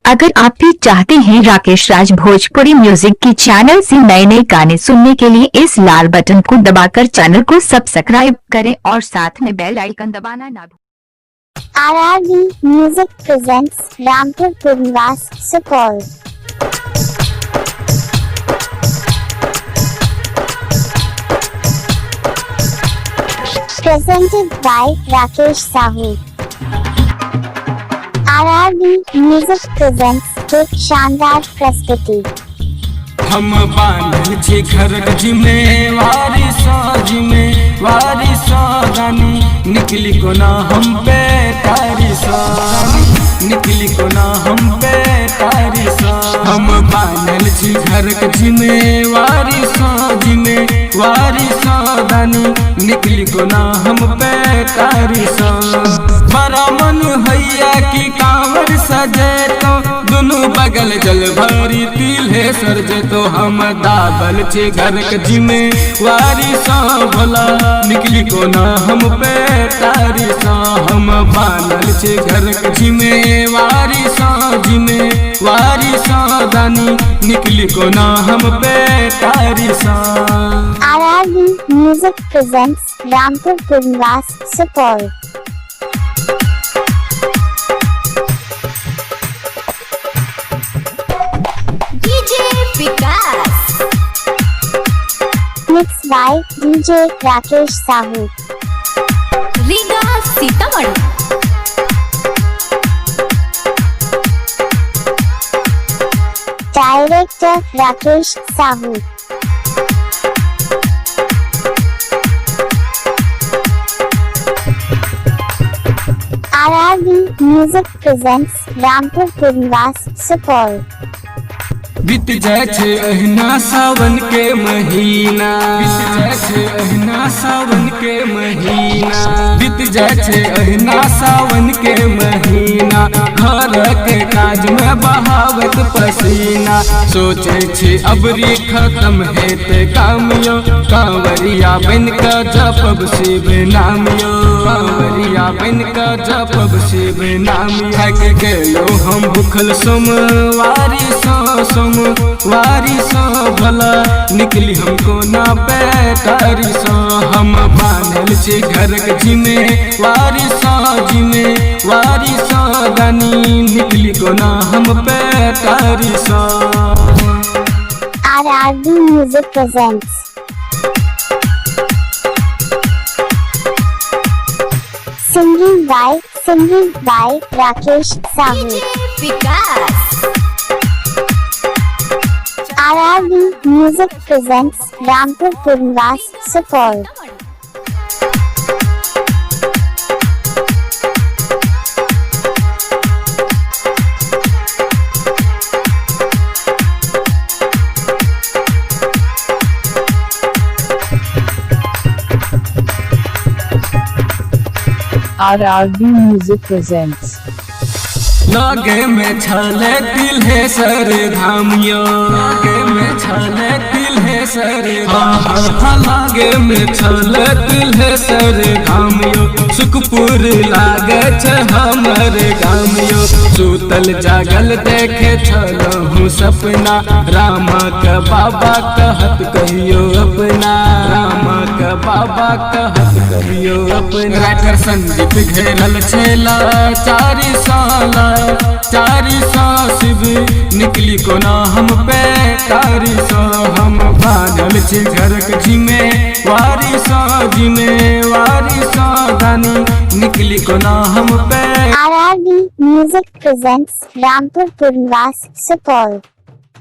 अगर आप भी चाहते हैं राकेश राज भोजपुरी म्यूजिक की चैनल से नए नए गाने सुनने के लिए इस लाल बटन को दबाकर चैनल को सब्सक्राइब करें और साथ में बेल आइकन दबाना ना भूलें। RRV Music presents Rampur Purnivas Supaul. Presented by Rakesh Sahu. RRV Music presents एक शानदार प्रस्तुति। हम बांधल छी घर जिम्मेवारी सावधानी निकली को ना हम पे तारी सावधानी निकली को ना हम पे तारी सावधानी। हम बांधल छी घर जिम्मेवारी सावधानी निकली को ना हम पे तारी सावधानी। बड़ा मन हैया की कांवर सजे तो दोनों बगल जल भरी तिल है सरजे तो हम दाबल छे घर के जिम्मेवारी सा भला निकली को ना हम पे तारी सा। हम बानल छे घर के जिम्मेवारी सावधानी निकली को ना हम पे तारी सा। RRV Music presents Rampur Purnivas Supaul. Mixed by DJ Rakesh Sahu. Riga Sitamarhi. Director Rakesh Sahu. RRV Music presents Rampur Purnivas Supaul. बीत जाए छे अहिना सावन के महीना बीत जाए छे अहिना सावन के महीना बीत जाए छे अहिना सावन के महीना। घर के काज में बहावत पसीना सोचे छे अबरी खत्म हेते कामियो कांवरिया बन का जपब शिव नामियो कांवरिया बन का जपब शिव नामियो। थक गेलो हम भूखल सोमवारी सा भला निकली हमको ना बैठारी सा। हम बांधल छे घर के जिम्मेवारी सावधानी निकली को ना हम बैठारी सा। RRV Music presents Singing by Rakesh Sahu. RRV Music presents Rampur Purnivas Supaul. RRV Music presents लागे में छले दिल है सर धामियो लागे में छले दिल है सर लागे में छले दिल है सर धामियो। सुखपुर लागे छ हमर गामियो सुतल जागल देखे छलहु सपना रामा का बाबा कहत कहियो अपना रामा का बाबा कहत कहियो अपना। राइटर संदीप घेरल छेला चारी सा शिव निकली को ना हम पे तारी सा। हम बादल छे घर के जिम्मेवारी सावधानी निकली को ना हम पे। RRV Music presents Rampur Purnivas Supaul.